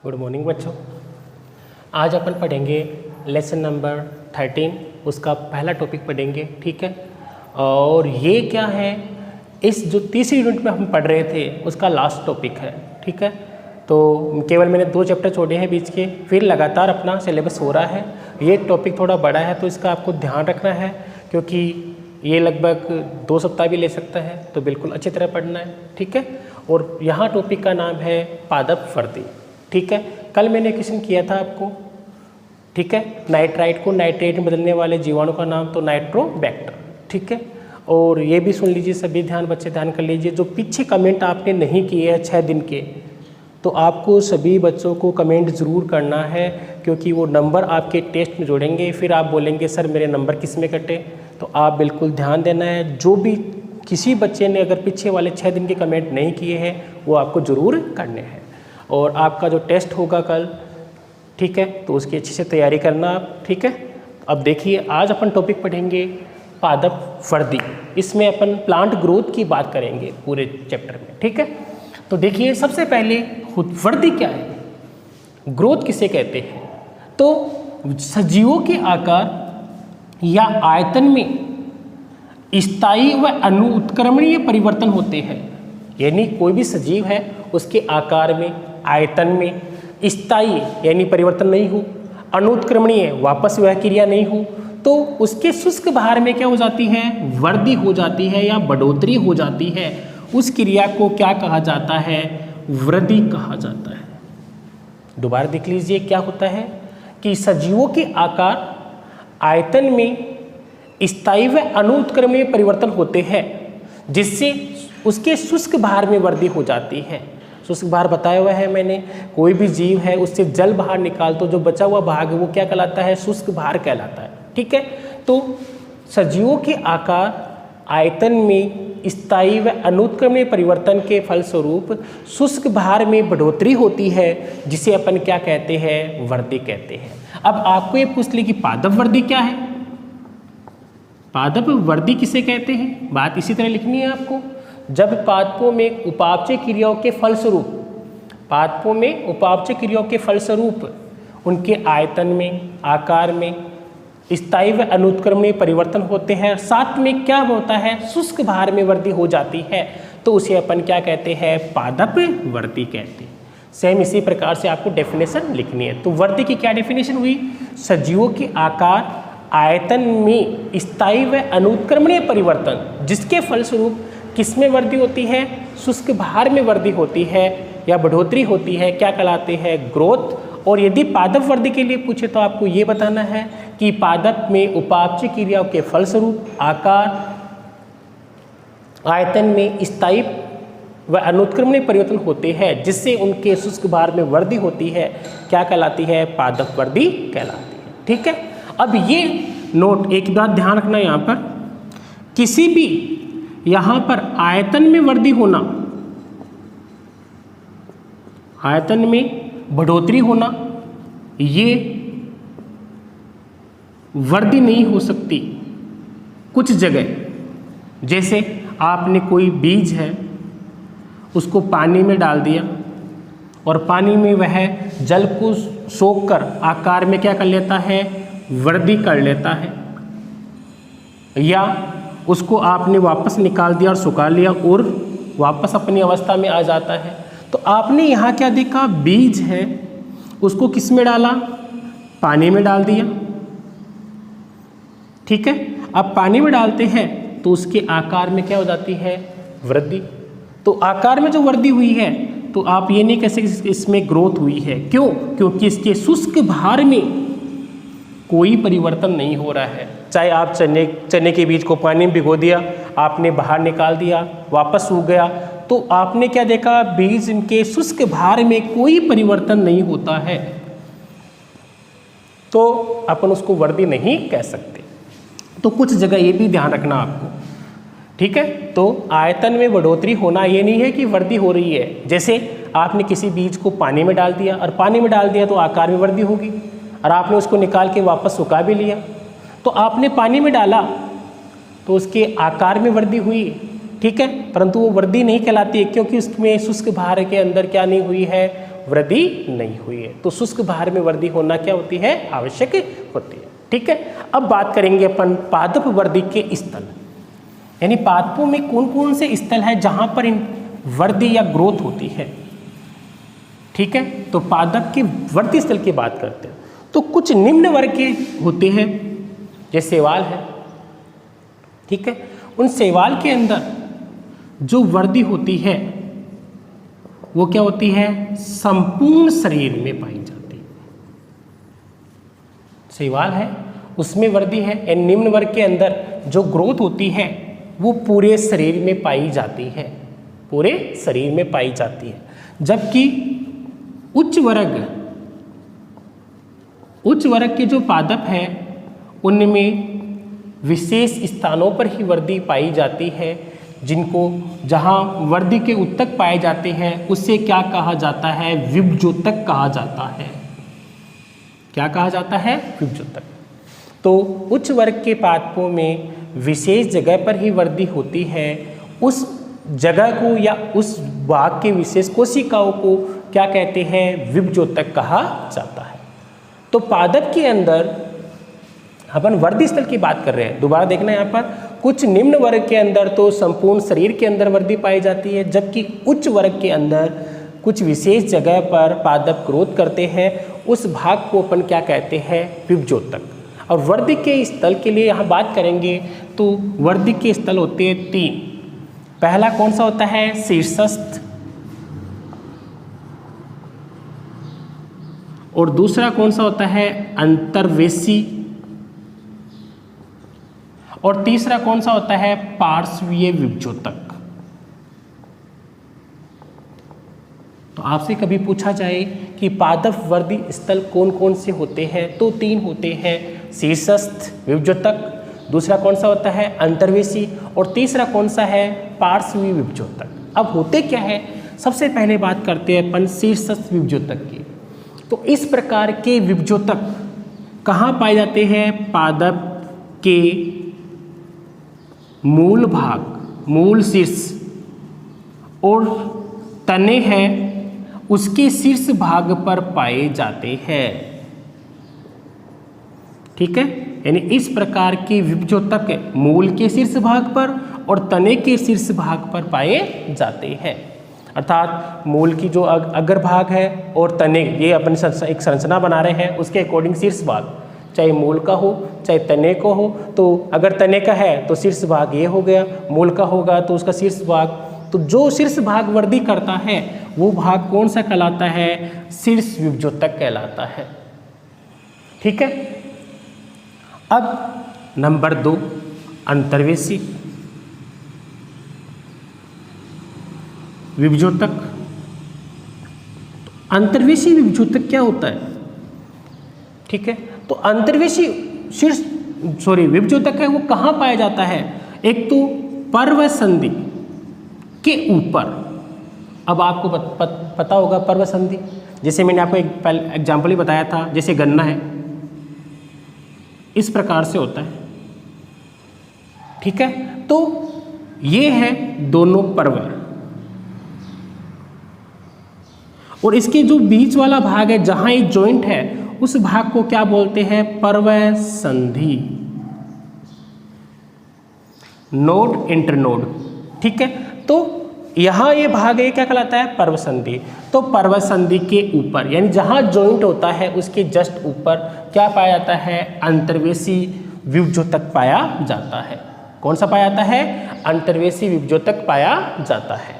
Good morning बच्चों। आज अपन पढ़ेंगे लेसन नंबर 13, उसका पहला टॉपिक पढ़ेंगे, ठीक है। और ये क्या है, इस जो तीसरी यूनिट में हम पढ़ रहे थे उसका लास्ट टॉपिक है, ठीक है। तो केवल मैंने 2 चैप्टर छोड़े हैं बीच के, फिर लगातार अपना सिलेबस हो रहा है। ये टॉपिक थोड़ा बड़ा है तो इसका आपको ध्यान रखना है, क्योंकि ये लगभग 2 सप्ताह भी ले सकता है, तो बिल्कुल अच्छी तरह पढ़ना है, ठीक है। और यहाँ टॉपिक का नाम है पादप वर्दी, ठीक है। कल मैंने क्वेश्चन किया था आपको, ठीक है, नाइट्राइट को नाइट्रेट में बदलने वाले जीवाणु का नाम तो नाइट्रोबैक्टर, ठीक है। और ये भी सुन लीजिए सभी, बच्चे ध्यान कर लीजिए, जो पीछे कमेंट आपने नहीं किए हैं 6 दिन के, तो आपको सभी बच्चों को कमेंट ज़रूर करना है, क्योंकि वो नंबर आपके टेस्ट में जोड़ेंगे। फिर आप बोलेंगे सर मेरे नंबर किस में कटे, तो आप बिल्कुल ध्यान देना है। जो भी किसी बच्चे ने अगर पीछे वाले 6 दिन के कमेंट नहीं किए हैं वो आपको ज़रूर करने हैं। और आपका जो टेस्ट होगा कल, ठीक है, तो उसकी अच्छे से तैयारी करना आप, ठीक है। अब देखिए, आज अपन टॉपिक पढ़ेंगे पादप वर्दी। इसमें अपन प्लांट ग्रोथ की बात करेंगे पूरे चैप्टर में, ठीक है। तो देखिए, सबसे पहले वर्दी क्या है, ग्रोथ किसे कहते हैं। तो सजीवों के आकार या आयतन में स्थायी व अनुत्क्रमणीय परिवर्तन होते हैं। यानी कोई भी सजीव है उसके आकार में, आयतन में स्थायी यानी परिवर्तन नहीं हो, अनुत्क्रमणीय वापस वह क्रिया नहीं हो, तो उसके शुष्क भार में क्या हो जाती है, वृद्धि हो जाती है या बढ़ोतरी हो जाती है। उस क्रिया को क्या कहा जाता है, वृद्धि कहा जाता है। दोबारा देख लीजिए, क्या होता है कि सजीवों के आकार आयतन में स्थायी व अनुत्क्रमणीय परिवर्तन होते हैं, जिससे उसके शुष्क भार में वृद्धि हो जाती है। शुष्क भार बताया हुआ है मैंने, कोई भी जीव है उससे जल बाहर निकाल तो जो बचा हुआ भाग है वो क्या कहलाता है, शुष्क भार कहलाता है, ठीक है। तो सजीवों के आकार आयतन में स्थायी व अनुत्क्रमणीय परिवर्तन के फलस्वरूप शुष्क भार में बढ़ोतरी होती है, जिसे अपन क्या कहते हैं, वृद्धि कहते हैं। अब आपको ये पूछ ली कि पादप वृद्धि क्या है, पादप वृद्धि किसे कहते हैं, बात इसी तरह लिखनी है आपको। जब पादपों में उपापचय क्रियाओं के फलस्वरूप, पादपों में उपापचय क्रियाओं के फलस्वरूप उनके आयतन में, आकार में स्थायी व अनुत्क्रमणीय परिवर्तन होते हैं, साथ में क्या होता है, शुष्क भार में वृद्धि हो जाती है, तो उसे अपन क्या कहते हैं, पादप वृद्धि कहते हैं। सेम इसी प्रकार से आपको डेफिनेशन लिखनी है। तो वृद्धि की क्या डेफिनेशन हुई, सजीवों के आकार आयतन में स्थायी व अनुत्क्रमणीय परिवर्तन, जिसके फलस्वरूप किसमें वृद्धि होती है, शुष्क भार में वृद्धि होती है या बढ़ोतरी होती है, क्या कहलाते हैं, ग्रोथ। और यदि पादप वृद्धि के लिए पूछे तो आपको ये बताना है कि पादप में उपापचय क्रियाओं के फलस्वरूप आकार आयतन में स्थायी व अनुत्क्रमणीय परिवर्तन होते हैं, जिससे उनके शुष्क भार में वृद्धि होती है, क्या कहलाती है, पादप वृद्धि कहलाती है, ठीक है। अब ये नोट, एक बात ध्यान रखना, यहाँ पर किसी भी यहाँ पर आयतन में वृद्धि होना, आयतन में बढ़ोतरी होना, ये वृद्धि नहीं हो सकती कुछ जगह। जैसे आपने कोई बीज है उसको पानी में डाल दिया और पानी में वह जल को सोख कर आकार में क्या कर लेता है, वृद्धि कर लेता है, या उसको आपने वापस निकाल दिया और सुखा लिया और वापस अपनी अवस्था में आ जाता है। तो आपने यहाँ क्या देखा, बीज है उसको किस में डाला, पानी में डाल दिया, ठीक है। अब पानी में डालते हैं तो उसके आकार में क्या हो जाती है, वृद्धि। तो आकार में जो वृद्धि हुई है तो आप ये नहीं कह सकते इसमें ग्रोथ हुई है, क्यों, क्योंकि इसके शुष्क भार में कोई परिवर्तन नहीं हो रहा है। चाहे आप चने के बीज को पानी में भिगो दिया, आपने बाहर निकाल दिया, वापस सूख गया, तो आपने क्या देखा, बीज के शुष्क भार में कोई परिवर्तन नहीं होता है, तो अपन उसको वृद्धि नहीं कह सकते। तो कुछ जगह ये भी ध्यान रखना आपको, ठीक है। तो आयतन में बढ़ोतरी होना ये नहीं है कि वृद्धि हो रही है। जैसे आपने किसी बीज को पानी में डाल दिया, और पानी में डाल दिया तो आकार में वृद्धि होगी, और आपने उसको निकाल के वापस सुखा भी लिया, तो आपने पानी में डाला तो उसके आकार में वृद्धि हुई, ठीक है, परंतु वो वृद्धि नहीं कहलाती है, क्योंकि उसमें शुष्क भार के अंदर क्या नहीं हुई है, वृद्धि नहीं हुई है। तो शुष्क भार में वृद्धि होना क्या होती है, आवश्यक होती है। ठीक है, अब बात करेंगे अपन पादप वृद्धि के स्थल, यानी पादपों में कौन कौन से स्थल है जहां पर इन वृद्धि या ग्रोथ होती है। ठीक है, तो पादप के वृद्धि स्थल की बात करते हैं तो कुछ निम्न वर्ग के होते हैं, जैसे शैवाल है। ठीक है, उन शैवाल के अंदर जो वृद्धि होती है वो क्या होती है, संपूर्ण शरीर में पाई जाती है। शैवाल है उसमें वृद्धि है, निम्न वर्ग के अंदर जो ग्रोथ होती है वो पूरे शरीर में पाई जाती है, पूरे शरीर में पाई जाती है। जबकि उच्च वर्ग के जो पादप है उनमें विशेष स्थानों पर ही वृद्धि पाई जाती है, जिनको जहां वृद्धि के उत्तक पाए जाते हैं उससे क्या कहा जाता है, विभज्योतक कहा जाता है। क्या कहा जाता है, विभज्योतक। तो उच्च वर्ग के पादपों में विशेष जगह पर ही वृद्धि होती है, उस जगह को या उस भाग के विशेष कोशिकाओं को क्या कहते हैं, विभज्योतक कहा जाता है। तो पादप के अंदर अपन वृद्धि स्थल की बात कर रहे हैं, दोबारा देखना यहाँ पर, कुछ निम्न वर्ग के अंदर तो संपूर्ण शरीर के अंदर वृद्धि पाई जाती है, जबकि उच्च वर्ग के अंदर कुछ विशेष जगह पर पादप ग्रोथ करते हैं, उस भाग को अपन क्या कहते हैं, विभज्योतक। और वृद्धि के स्थल के लिए यहाँ बात करेंगे तो वृद्धि के स्थल होते हैं 3। पहला कौन सा होता है, शीर्षस्थ, और दूसरा कौन सा होता है, अंतर्वेशी, और तीसरा कौन सा होता है, पार्श्वीय विभज्योतक। तो आपसे कभी पूछा जाए कि पादप वृद्धि स्थल कौन कौन से होते हैं, तो 3 होते हैं, शीर्षस्थ विभज्योतक, दूसरा कौन सा होता है, अंतर्वेशी, और तीसरा कौन सा है, पार्श्वीय विभज्योतक। अब होते क्या है, सबसे पहले बात करते हैं अपन शीर्षस्थ विभज्योतक की। तो इस प्रकार के विभज्योतक कहाँ पाए जाते हैं, पादप के मूल भाग, मूल शीर्ष और तने हैं उसके शीर्ष भाग पर पाए जाते हैं। ठीक है, यानी इस प्रकार के विभज्योतक मूल के शीर्ष भाग पर और तने के शीर्ष भाग पर पाए जाते हैं। अर्थात मूल की जो अग्र भाग है और तने, ये अपन एक संरचना बना रहे हैं, उसके अकॉर्डिंग शीर्ष भाग, चाहे मूल का हो चाहे तने को हो, तो अगर तने का है तो शीर्ष भाग ये हो गया, मूल का होगा तो उसका शीर्ष भाग। तो जो शीर्ष भाग वृद्धि करता है वो भाग कौन सा कहलाता है, शीर्ष विभज्योतक कहलाता है। ठीक है, अब नंबर 2 अंतर्वेशी विभज्योतक। अंतर्वेशी विभज्योतक क्या होता है, ठीक है, तो अंतर्वेशी विभज्योतक है वो कहाँ पाया जाता है, एक तो पर्व संधि के ऊपर। अब आपको पता होगा पर्व संधि, जैसे मैंने आपको एक एग्जाम्पल ही बताया था, जैसे गन्ना है इस प्रकार से होता है। ठीक है, तो ये है दोनों पर्व, और इसके जो बीच वाला भाग है जहां ये जॉइंट है उस भाग को क्या बोलते हैं, पर्व संधि, नोड इंटरनोड। ठीक है, तो यहाँ ये भाग है क्या कहलाता है, पर्व संधि। तो पर्व संधि के ऊपर यानी जहाँ जॉइंट होता है उसके जस्ट ऊपर क्या पाया जाता है, अंतर्वेशी विभज्योतक पाया जाता है। कौन सा पाया जाता है, अंतर्वेशी विभज्योतक पाया जाता है।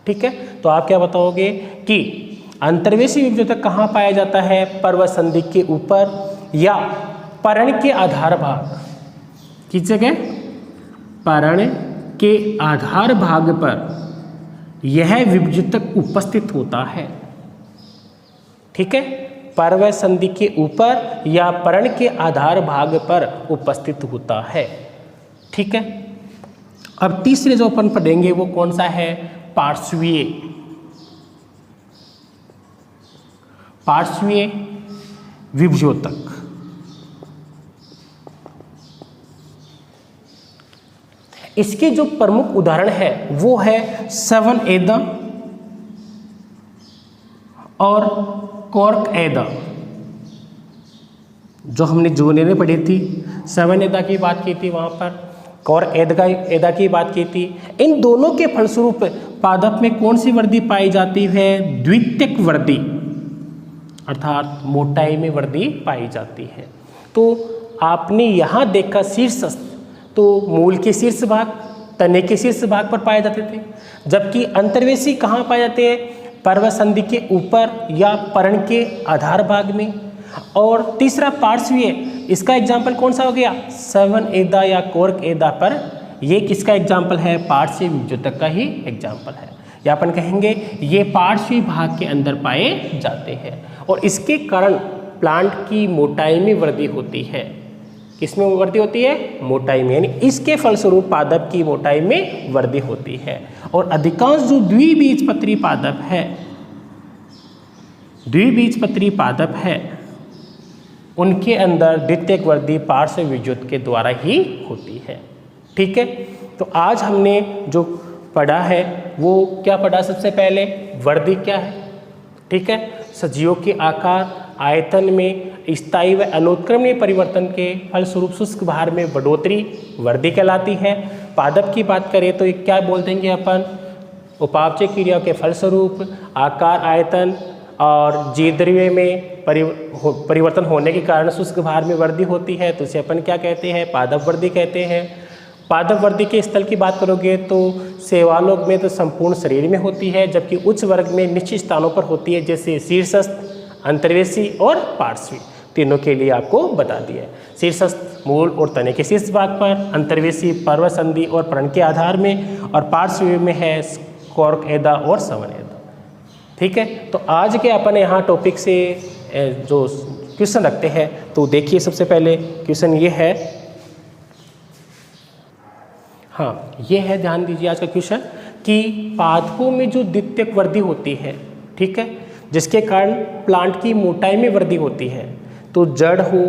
ठीक है, तो आप क्या बताओगे कि अंतर्वेशी विभज्योतक कहाँ पाया जाता है, पर्व संधि के ऊपर या पर्ण के आधार भाग, किस जगह, पर्ण के आधार भाग पर यह विभज्योतक उपस्थित होता है। ठीक है, पर्व संधि के ऊपर या पर्ण के आधार भाग पर उपस्थित होता है। ठीक है, अब तीसरे जो अपन पढ़ेंगे वो कौन सा है, पार्श्वीय विभज्योतक। इसके जो प्रमुख उदाहरण है वो है 7A और कॉर्क एदा जो हमने जूनियर में पढ़ी थी, 7 एदा की बात की थी, वहाँ पर कॉर्क एदा की बात की थी। इन दोनों के फलस्वरूप पादप में कौन सी वृद्धि पाई जाती है? द्वितीयक वृद्धि, अर्थात मोटाई में वृद्धि पाई जाती है। तो आपने यहाँ देखा शीर्षस्थ, तो मूल के शीर्ष भाग, तने के शीर्ष भाग पर पाए जाते थे, जबकि अंतर्वेशी कहाँ पाए जाते हैं? पर्वत संधि के ऊपर या पर्ण के आधार भाग में। और तीसरा पार्श्वीय, इसका एग्जाम्पल कौन सा हो गया? 7 एदा या कॉर्क एदा पर, ये किसका एग्जाम्पल है? पार्श्वीय विभजक का ही एग्जाम्पल है। या अपन कहेंगे ये पार्श्वीय भाग के अंदर पाए जाते हैं और इसके कारण प्लांट की मोटाई में वृद्धि होती है। किसमें वृद्धि होती है? मोटाई में, यानी इसके फलस्वरूप पादप की मोटाई में वृद्धि होती है। और अधिकांश जो द्विबीजपत्री पादप है, द्विबीजपत्री पादप है, उनके अंदर द्वितीयक वृद्धि पार्श्व विभजक के द्वारा ही होती है। ठीक है, तो आज हमने जो पढ़ा है वो क्या पढ़ा? सबसे पहले वृद्धि क्या है, ठीक है, सजीवों के आकार आयतन में स्थायी व अनुत्क्रमणीय परिवर्तन के फलस्वरूप शुष्क भार में बढ़ोतरी वृद्धि कहलाती है। पादप की बात करें तो ये क्या बोल देंगे अपन? उपापचय क्रियाओं के फलस्वरूप आकार आयतन और जीवद्रव्य में परिवर्तन होने के कारण शुष्क भार में वृद्धि होती है, तो इसे अपन क्या कहते हैं? पादप वृद्धि कहते हैं। पादप वृद्धि के स्थल की बात करोगे तो शैवालों में तो संपूर्ण शरीर में होती है, जबकि उच्च वर्ग में निश्चित स्थानों पर होती है, जैसे शीर्षस्थ, अंतर्वेशी और पार्श्वी। तीनों के लिए आपको बता दिया है। शीर्षस्थ मूल और तने के शीर्ष भाग पर, अंतर्वेशी पर्वत संधि और पर्ण के आधार में, और पार्श्वी में है कॉर्क एदा और 7 एदा। ठीक है, तो आज के अपन यहाँ टॉपिक से जो क्वेश्चन रखते हैं, तो देखिए सबसे पहले क्वेश्चन ये है, हाँ ये है, ध्यान दीजिए आज का क्वेश्चन कि पादपों में जो द्वितीयक वृद्धि होती है, ठीक है, जिसके कारण प्लांट की मोटाई में वृद्धि होती है, तो जड़ हो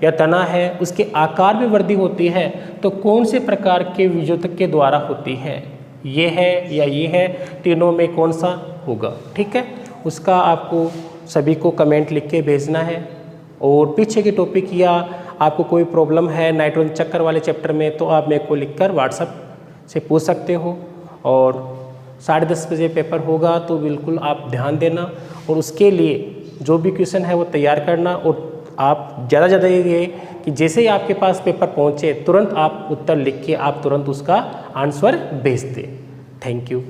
या तना है उसके आकार में वृद्धि होती है, तो कौन से प्रकार के विभजक के द्वारा होती है? ये है या ये है, तीनों में कौन सा होगा? ठीक है, उसका आपको सभी को कमेंट लिख के भेजना है। और पीछे के टॉपिक या आपको कोई प्रॉब्लम है नाइट्रोजन चक्कर वाले चैप्टर में, तो आप मेरे को लिखकर व्हाट्सएप से पूछ सकते हो। और 10:30 बजे पेपर होगा, तो बिल्कुल आप ध्यान देना और उसके लिए जो भी क्वेश्चन है वो तैयार करना। और आप ज़्यादा ये कि जैसे ही आपके पास पेपर पहुँचे तुरंत आप उत्तर लिख के आप तुरंत उसका आंसर भेज दें। Thank you.